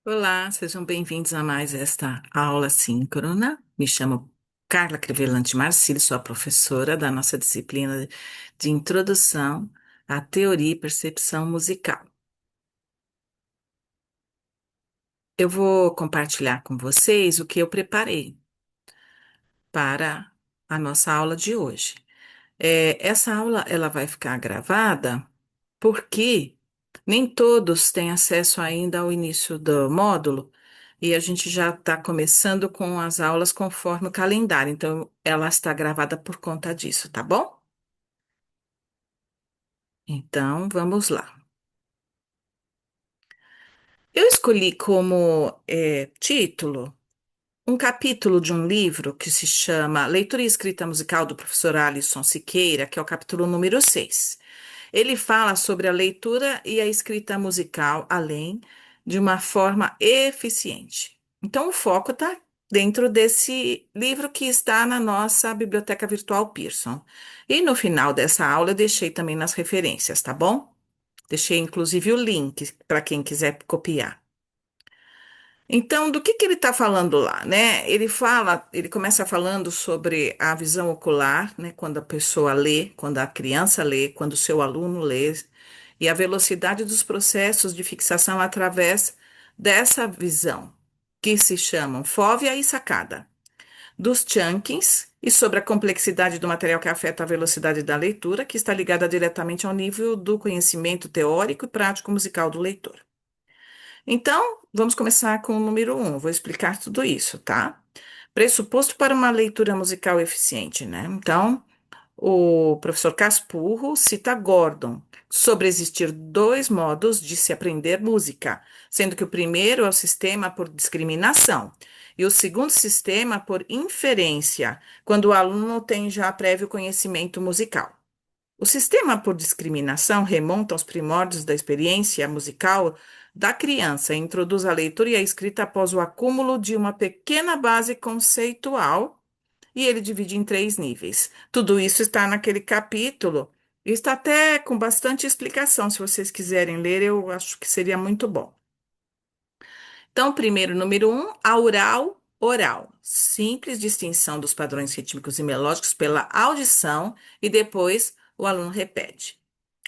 Olá, sejam bem-vindos a mais esta aula síncrona. Me chamo Carla Crevelante Marcílio, sou a professora da nossa disciplina de Introdução à Teoria e Percepção Musical. Eu vou compartilhar com vocês o que eu preparei para a nossa aula de hoje. Essa aula ela vai ficar gravada porque nem todos têm acesso ainda ao início do módulo e a gente já está começando com as aulas conforme o calendário, então ela está gravada por conta disso, tá bom? Então vamos lá. Eu escolhi como título um capítulo de um livro que se chama Leitura e Escrita Musical do professor Alisson Siqueira, que é o capítulo número 6. Ele fala sobre a leitura e a escrita musical, além de uma forma eficiente. Então, o foco está dentro desse livro que está na nossa biblioteca virtual Pearson. E no final dessa aula, eu deixei também nas referências, tá bom? Deixei inclusive o link para quem quiser copiar. Então, do que ele está falando lá, né? Ele começa falando sobre a visão ocular, né? Quando a pessoa lê, quando a criança lê, quando o seu aluno lê, e a velocidade dos processos de fixação através dessa visão, que se chamam fóvea e sacada, dos chunkings, e sobre a complexidade do material que afeta a velocidade da leitura, que está ligada diretamente ao nível do conhecimento teórico e prático musical do leitor. Então, vamos começar com o número um. Vou explicar tudo isso, tá? Pressuposto para uma leitura musical eficiente, né? Então, o professor Caspurro cita Gordon sobre existir dois modos de se aprender música, sendo que o primeiro é o sistema por discriminação e o segundo sistema por inferência, quando o aluno tem já prévio conhecimento musical. O sistema por discriminação remonta aos primórdios da experiência musical da criança e introduz a leitura e a escrita após o acúmulo de uma pequena base conceitual, e ele divide em três níveis. Tudo isso está naquele capítulo e está até com bastante explicação. Se vocês quiserem ler, eu acho que seria muito bom. Então, primeiro, número um, aural, oral. Simples distinção dos padrões rítmicos e melódicos pela audição e depois o aluno repete.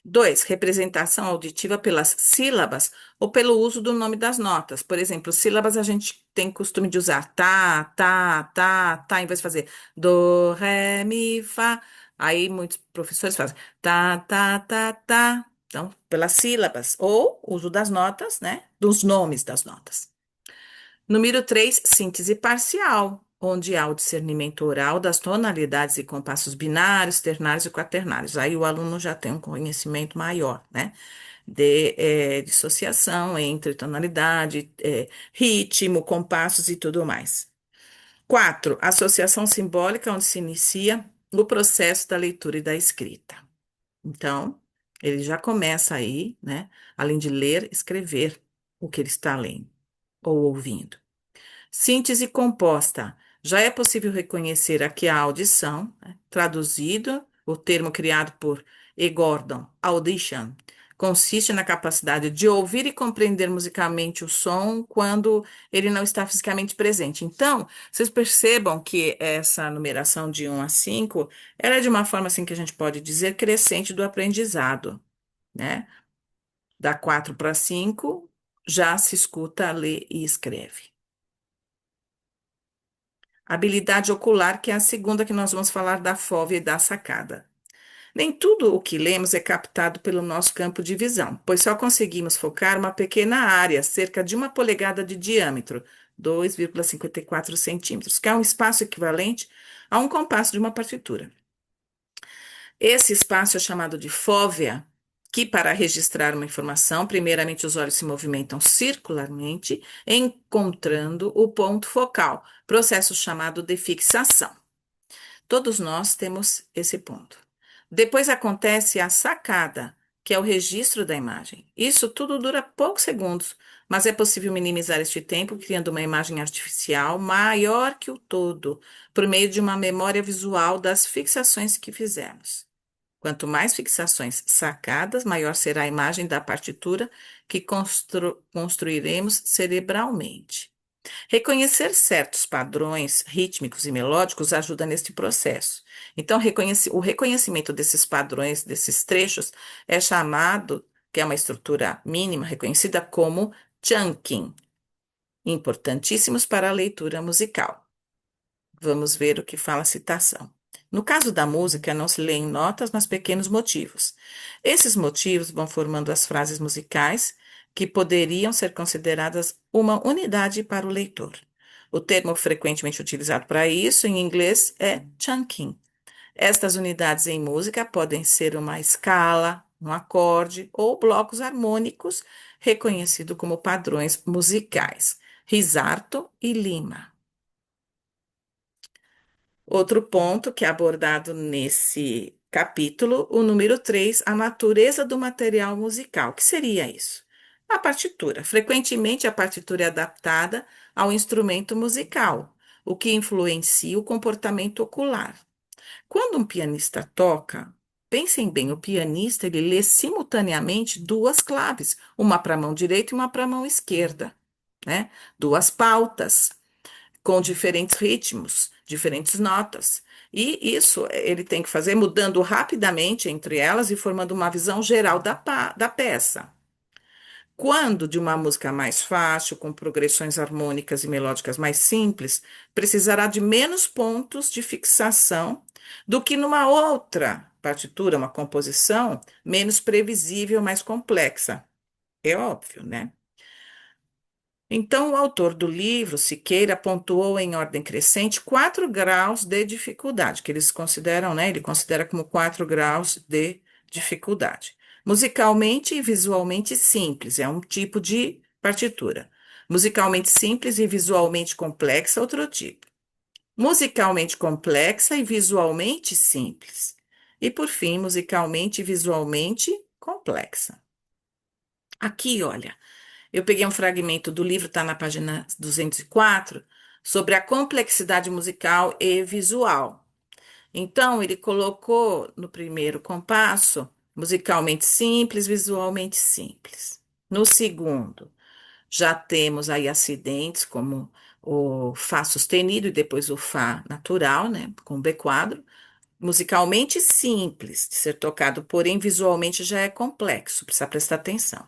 2. Representação auditiva pelas sílabas ou pelo uso do nome das notas. Por exemplo, sílabas a gente tem costume de usar tá, tá, tá, tá, em vez de fazer do, ré, mi, fá. Aí muitos professores fazem tá, tá, tá, tá. Então, pelas sílabas ou uso das notas, né? Dos nomes das notas. Número 3, síntese parcial, onde há o discernimento oral das tonalidades e compassos binários, ternários e quaternários. Aí o aluno já tem um conhecimento maior, né? De dissociação entre tonalidade, ritmo, compassos e tudo mais. 4, associação simbólica, onde se inicia o processo da leitura e da escrita. Então, ele já começa aí, né? Além de ler, escrever o que ele está lendo ou ouvindo. Síntese composta. Já é possível reconhecer aqui a audição, né? Traduzido, o termo criado por E. Gordon, audition, consiste na capacidade de ouvir e compreender musicalmente o som quando ele não está fisicamente presente. Então, vocês percebam que essa numeração de 1 a 5, ela é de uma forma assim que a gente pode dizer crescente do aprendizado, né? Da 4 para 5, já se escuta, lê e escreve. Habilidade ocular, que é a segunda que nós vamos falar da fóvea e da sacada. Nem tudo o que lemos é captado pelo nosso campo de visão, pois só conseguimos focar uma pequena área, cerca de 1 polegada de diâmetro, 2,54 centímetros, que é um espaço equivalente a um compasso de uma partitura. Esse espaço é chamado de fóvea, que para registrar uma informação, primeiramente os olhos se movimentam circularmente, encontrando o ponto focal, processo chamado de fixação. Todos nós temos esse ponto. Depois acontece a sacada, que é o registro da imagem. Isso tudo dura poucos segundos, mas é possível minimizar este tempo criando uma imagem artificial maior que o todo, por meio de uma memória visual das fixações que fizemos. Quanto mais fixações sacadas, maior será a imagem da partitura que construiremos cerebralmente. Reconhecer certos padrões rítmicos e melódicos ajuda neste processo. Então, o reconhecimento desses padrões, desses trechos, é chamado, que é uma estrutura mínima reconhecida como chunking, importantíssimos para a leitura musical. Vamos ver o que fala a citação. No caso da música, não se lêem notas, mas pequenos motivos. Esses motivos vão formando as frases musicais que poderiam ser consideradas uma unidade para o leitor. O termo frequentemente utilizado para isso em inglês é chunking. Estas unidades em música podem ser uma escala, um acorde ou blocos harmônicos, reconhecidos como padrões musicais. Risarto e Lima. Outro ponto que é abordado nesse capítulo, o número 3, a natureza do material musical. O que seria isso? A partitura. Frequentemente, a partitura é adaptada ao instrumento musical, o que influencia o comportamento ocular. Quando um pianista toca, pensem bem, o pianista ele lê simultaneamente duas claves, uma para a mão direita e uma para a mão esquerda, né? Duas pautas com diferentes ritmos, diferentes notas. E isso ele tem que fazer mudando rapidamente entre elas e formando uma visão geral da peça. Quando de uma música mais fácil, com progressões harmônicas e melódicas mais simples, precisará de menos pontos de fixação do que numa outra partitura, uma composição menos previsível, mais complexa. É óbvio, né? Então, o autor do livro, Siqueira, pontuou em ordem crescente 4 graus de dificuldade, que eles consideram, né? Ele considera como 4 graus de dificuldade. Musicalmente e visualmente simples, é um tipo de partitura. Musicalmente simples e visualmente complexa, outro tipo. Musicalmente complexa e visualmente simples. E, por fim, musicalmente e visualmente complexa. Aqui, olha. Eu peguei um fragmento do livro, está na página 204, sobre a complexidade musical e visual. Então, ele colocou no primeiro compasso, musicalmente simples, visualmente simples. No segundo, já temos aí acidentes como o Fá sustenido e depois o Fá natural, né, com B quadro. Musicalmente simples de ser tocado, porém visualmente já é complexo, precisa prestar atenção.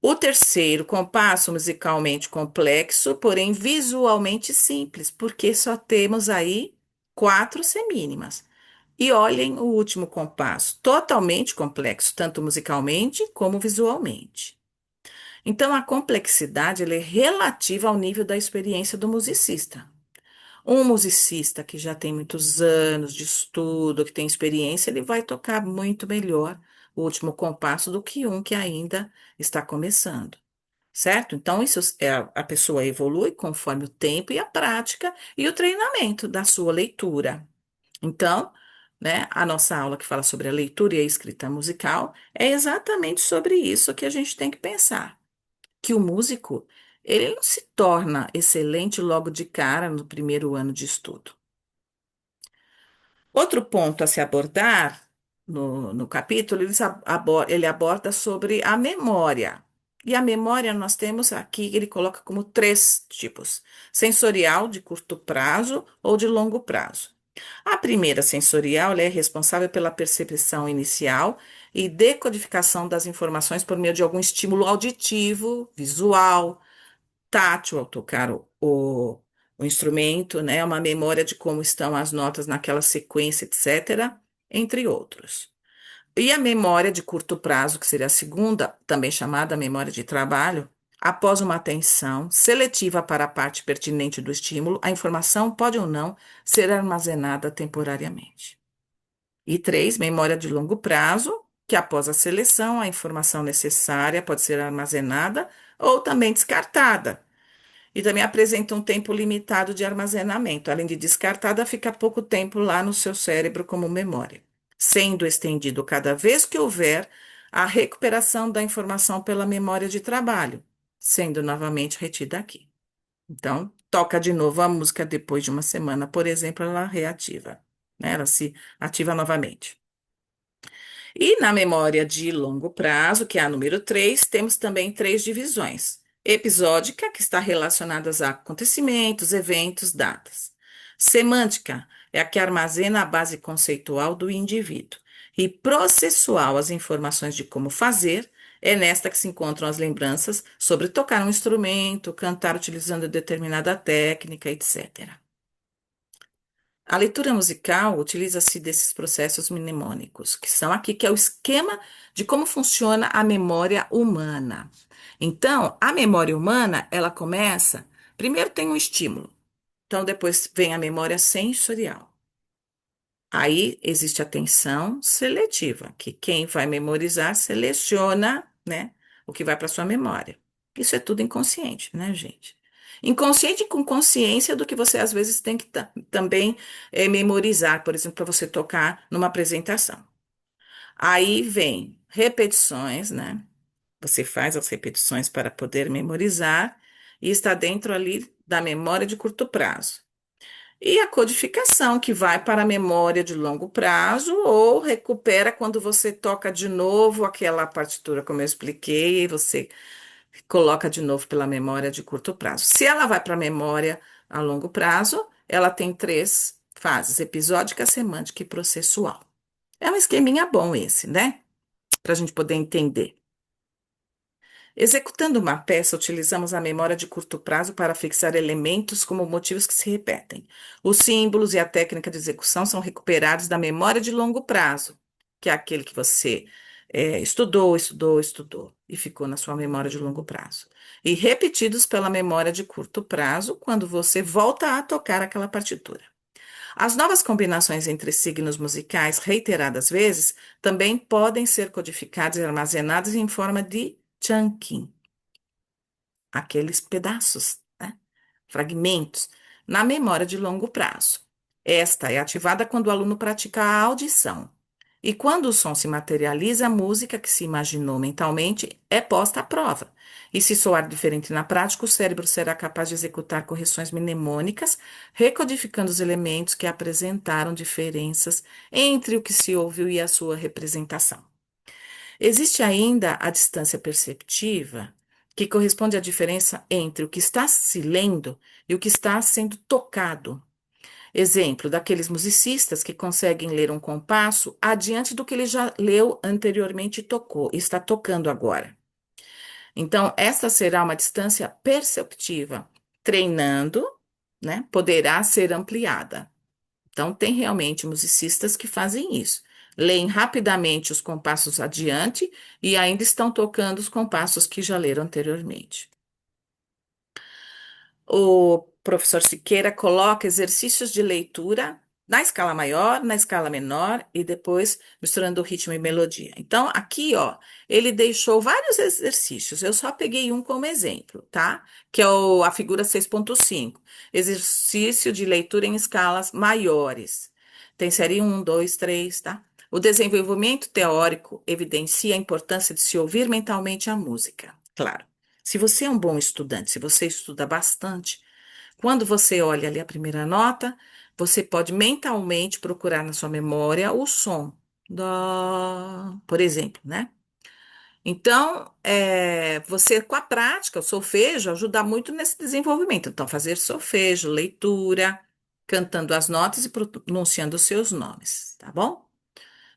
O terceiro compasso musicalmente complexo, porém visualmente simples, porque só temos aí 4 semínimas. E olhem o último compasso, totalmente complexo, tanto musicalmente como visualmente. Então, a complexidade ela é relativa ao nível da experiência do musicista. Um musicista que já tem muitos anos de estudo, que tem experiência, ele vai tocar muito melhor o último compasso do que um que ainda está começando. Certo? Então, isso é a pessoa evolui conforme o tempo e a prática e o treinamento da sua leitura. Então, né, a nossa aula que fala sobre a leitura e a escrita musical é exatamente sobre isso que a gente tem que pensar, que o músico, ele não se torna excelente logo de cara no primeiro ano de estudo. Outro ponto a se abordar no capítulo, ele aborda sobre a memória. E a memória nós temos aqui, ele coloca como 3 tipos: sensorial, de curto prazo ou de longo prazo. A primeira, sensorial, ela é responsável pela percepção inicial e decodificação das informações por meio de algum estímulo auditivo, visual, tátil ao tocar o instrumento, né? Uma memória de como estão as notas naquela sequência, etc., entre outros. E a memória de curto prazo, que seria a segunda, também chamada memória de trabalho, após uma atenção seletiva para a parte pertinente do estímulo, a informação pode ou não ser armazenada temporariamente. E 3, memória de longo prazo, que após a seleção, a informação necessária pode ser armazenada ou também descartada, e também apresenta um tempo limitado de armazenamento. Além de descartada, fica pouco tempo lá no seu cérebro como memória, sendo estendido cada vez que houver a recuperação da informação pela memória de trabalho, sendo novamente retida aqui. Então, toca de novo a música depois de uma semana, por exemplo, ela reativa, né? Ela se ativa novamente. E na memória de longo prazo, que é a número 3, temos também três divisões. Episódica, que está relacionada a acontecimentos, eventos, datas. Semântica é a que armazena a base conceitual do indivíduo. E processual, as informações de como fazer, é nesta que se encontram as lembranças sobre tocar um instrumento, cantar utilizando determinada técnica, etc. A leitura musical utiliza-se desses processos mnemônicos, que são aqui, que é o esquema de como funciona a memória humana. Então, a memória humana, ela começa, primeiro tem um estímulo, então depois vem a memória sensorial. Aí existe a atenção seletiva, que quem vai memorizar seleciona, né, o que vai para sua memória. Isso é tudo inconsciente, né, gente? Inconsciente com consciência do que você às vezes tem que também memorizar, por exemplo, para você tocar numa apresentação. Aí vem repetições, né? Você faz as repetições para poder memorizar e está dentro ali da memória de curto prazo. E a codificação, que vai para a memória de longo prazo ou recupera quando você toca de novo aquela partitura, como eu expliquei, e você coloca de novo pela memória de curto prazo. Se ela vai para a memória a longo prazo, ela tem três fases: episódica, semântica e processual. É um esqueminha bom esse, né? Para a gente poder entender. Executando uma peça, utilizamos a memória de curto prazo para fixar elementos como motivos que se repetem. Os símbolos e a técnica de execução são recuperados da memória de longo prazo, que é aquele que você estudou e ficou na sua memória de longo prazo. E repetidos pela memória de curto prazo, quando você volta a tocar aquela partitura. As novas combinações entre signos musicais, reiteradas vezes, também podem ser codificadas e armazenadas em forma de chunking, aqueles pedaços, né? Fragmentos, na memória de longo prazo. Esta é ativada quando o aluno pratica a audição. E quando o som se materializa, a música que se imaginou mentalmente é posta à prova. E se soar diferente na prática, o cérebro será capaz de executar correções mnemônicas, recodificando os elementos que apresentaram diferenças entre o que se ouviu e a sua representação. Existe ainda a distância perceptiva, que corresponde à diferença entre o que está se lendo e o que está sendo tocado. Exemplo, daqueles musicistas que conseguem ler um compasso adiante do que ele já leu anteriormente e tocou, e está tocando agora. Então, essa será uma distância perceptiva. Treinando, né, poderá ser ampliada. Então, tem realmente musicistas que fazem isso. Leem rapidamente os compassos adiante e ainda estão tocando os compassos que já leram anteriormente. O professor Siqueira coloca exercícios de leitura na escala maior, na escala menor e depois misturando ritmo e melodia. Então, aqui, ó, ele deixou vários exercícios. Eu só peguei um como exemplo, tá? Que é a figura 6.5. Exercício de leitura em escalas maiores. Tem série um, 2, 3, tá? O desenvolvimento teórico evidencia a importância de se ouvir mentalmente a música. Claro. Se você é um bom estudante, se você estuda bastante, quando você olha ali a primeira nota, você pode mentalmente procurar na sua memória o som. Dó, por exemplo, né? Então, você com a prática, o solfejo ajuda muito nesse desenvolvimento. Então, fazer solfejo, leitura, cantando as notas e pronunciando os seus nomes, tá bom?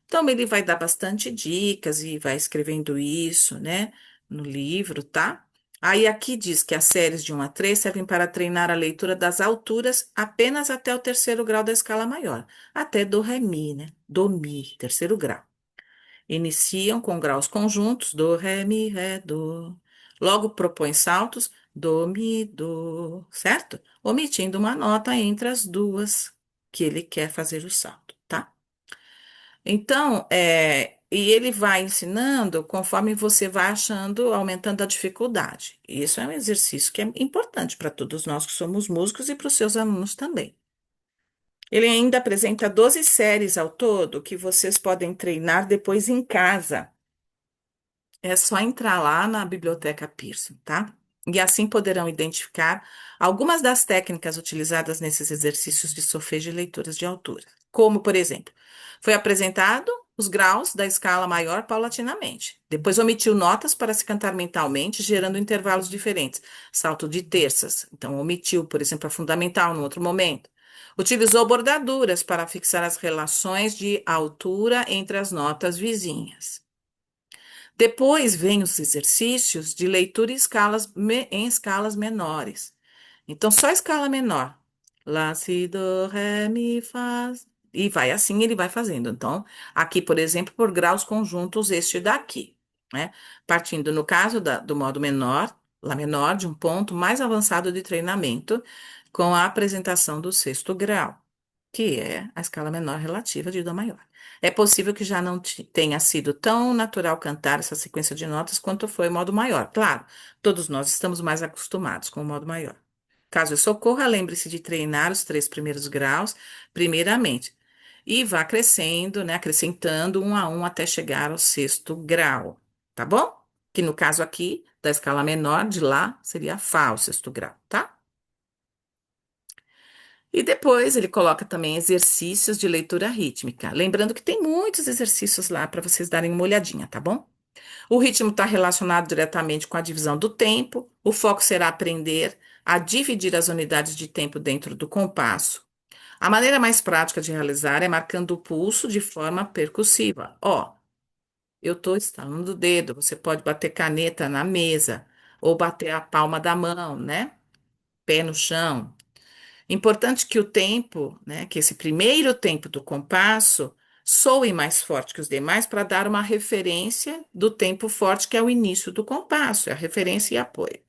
Então, ele vai dar bastante dicas e vai escrevendo isso, né, no livro, tá? Aí aqui diz que as séries de 1 a 3 servem para treinar a leitura das alturas apenas até o terceiro grau da escala maior, até do ré mi, né? Do mi, terceiro grau. Iniciam com graus conjuntos, do, ré, mi, ré, do. Logo propõe saltos, do, mi, do, certo? Omitindo uma nota entre as duas que ele quer fazer o salto, tá? Então, e ele vai ensinando conforme você vai achando, aumentando a dificuldade. Isso é um exercício que é importante para todos nós que somos músicos e para os seus alunos também. Ele ainda apresenta 12 séries ao todo que vocês podem treinar depois em casa. É só entrar lá na Biblioteca Pearson, tá? E assim poderão identificar algumas das técnicas utilizadas nesses exercícios de solfejo e leituras de altura. Como, por exemplo, foi apresentado os graus da escala maior paulatinamente. Depois omitiu notas para se cantar mentalmente, gerando intervalos diferentes. Salto de terças. Então, omitiu, por exemplo, a fundamental no outro momento. Utilizou bordaduras para fixar as relações de altura entre as notas vizinhas. Depois vem os exercícios de leitura em escalas menores. Então, só escala menor. Lá, si, do, ré, mi, fá. E vai assim, ele vai fazendo. Então, aqui, por exemplo, por graus conjuntos, este daqui, né? Partindo, no caso do modo menor, lá menor, de um ponto mais avançado de treinamento, com a apresentação do sexto grau, que é a escala menor relativa de dó maior. É possível que já não tenha sido tão natural cantar essa sequência de notas quanto foi o modo maior. Claro, todos nós estamos mais acostumados com o modo maior. Caso isso ocorra, lembre-se de treinar os três primeiros graus, primeiramente, e vá crescendo, né, acrescentando um a um até chegar ao sexto grau, tá bom? Que no caso aqui, da escala menor, de lá, seria Fá, o sexto grau, tá? E depois ele coloca também exercícios de leitura rítmica. Lembrando que tem muitos exercícios lá para vocês darem uma olhadinha, tá bom? O ritmo está relacionado diretamente com a divisão do tempo. O foco será aprender a dividir as unidades de tempo dentro do compasso. A maneira mais prática de realizar é marcando o pulso de forma percussiva. Ó, eu estou estalando o dedo, você pode bater caneta na mesa ou bater a palma da mão, né? Pé no chão. Importante que o tempo, né, que esse primeiro tempo do compasso soe mais forte que os demais para dar uma referência do tempo forte que é o início do compasso, é a referência e apoio.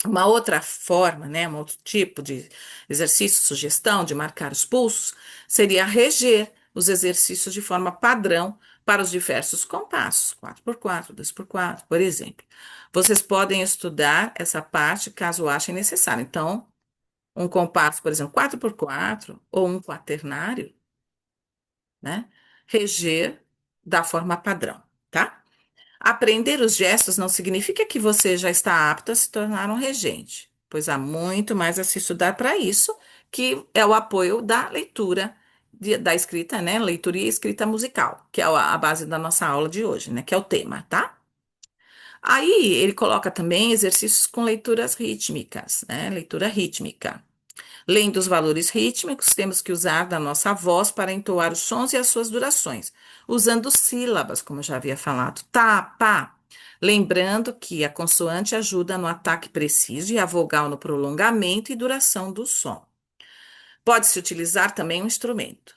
Uma outra forma, né, um outro tipo de exercício, sugestão de marcar os pulsos, seria reger os exercícios de forma padrão para os diversos compassos, 4x4, 2x4, por exemplo. Vocês podem estudar essa parte caso achem necessário. Então, um compasso, por exemplo, 4x4 ou um quaternário, né? Reger da forma padrão, tá? Aprender os gestos não significa que você já está apto a se tornar um regente, pois há muito mais a se estudar para isso, que é o apoio da leitura, da escrita, né? Leitura e escrita musical, que é a base da nossa aula de hoje, né? Que é o tema, tá? Aí ele coloca também exercícios com leituras rítmicas, né? Leitura rítmica. Lendo os valores rítmicos, temos que usar da nossa voz para entoar os sons e as suas durações, usando sílabas, como eu já havia falado, tá, pá. Lembrando que a consoante ajuda no ataque preciso e a vogal no prolongamento e duração do som. Pode-se utilizar também um instrumento.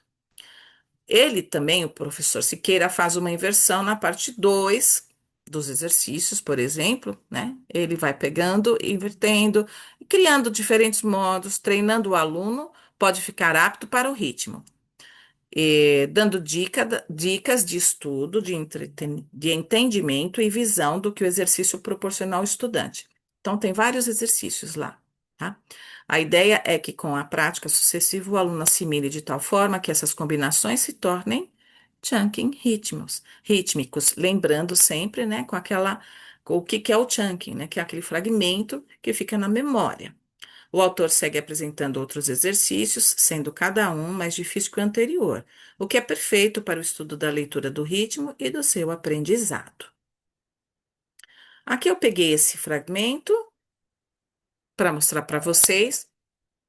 Ele também, o professor Siqueira, faz uma inversão na parte 2 dos exercícios, por exemplo, né? Ele vai pegando, invertendo, criando diferentes modos, treinando o aluno, pode ficar apto para o ritmo, dando dicas de estudo, de entendimento e visão do que o exercício proporciona ao estudante. Então, tem vários exercícios lá, tá? A ideia é que, com a prática sucessiva, o aluno assimile de tal forma que essas combinações se tornem chunking rítmicos, lembrando sempre, né, com o que que é o chunking, né, que é aquele fragmento que fica na memória. O autor segue apresentando outros exercícios, sendo cada um mais difícil que o anterior, o que é perfeito para o estudo da leitura do ritmo e do seu aprendizado. Aqui eu peguei esse fragmento para mostrar para vocês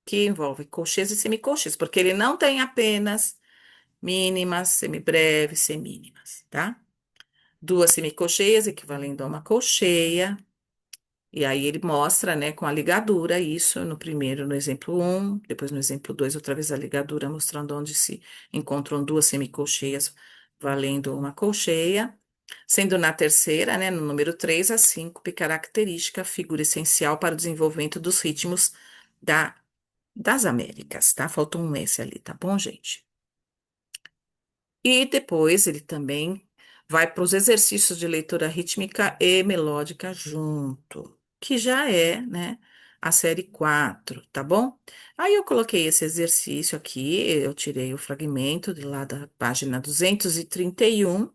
que envolve colchês e semicolchês, porque ele não tem apenas mínimas, semibreves, semínimas, tá? Duas semicolcheias equivalendo a uma colcheia. E aí ele mostra, né, com a ligadura isso no primeiro, no exemplo um, depois no exemplo 2 outra vez a ligadura mostrando onde se encontram duas semicolcheias valendo uma colcheia, sendo na terceira, né, no número 3 a síncope característica, figura essencial para o desenvolvimento dos ritmos da, das Américas, tá? Faltou um S ali, tá bom, gente? E depois ele também vai para os exercícios de leitura rítmica e melódica junto, que já é, né, a série 4, tá bom? Aí eu coloquei esse exercício aqui, eu tirei o fragmento de lá da página 231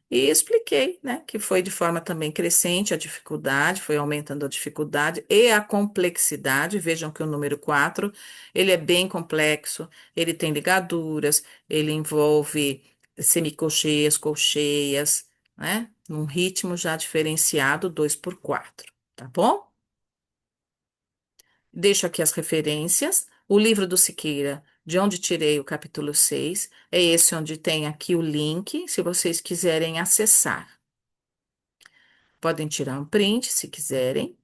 e expliquei, né, que foi de forma também crescente a dificuldade, foi aumentando a dificuldade e a complexidade. Vejam que o número 4 ele é bem complexo, ele tem ligaduras, ele envolve semicolcheias, colcheias, né? Num ritmo já diferenciado, 2 por 4, tá bom? Deixo aqui as referências. O livro do Siqueira, de onde tirei o capítulo 6, é esse onde tem aqui o link, se vocês quiserem acessar. Podem tirar um print se quiserem.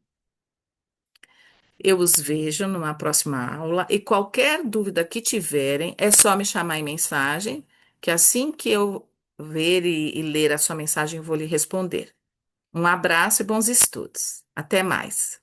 Eu os vejo numa próxima aula e qualquer dúvida que tiverem, é só me chamar em mensagem, que assim que eu ver e ler a sua mensagem, eu vou lhe responder. Um abraço e bons estudos. Até mais.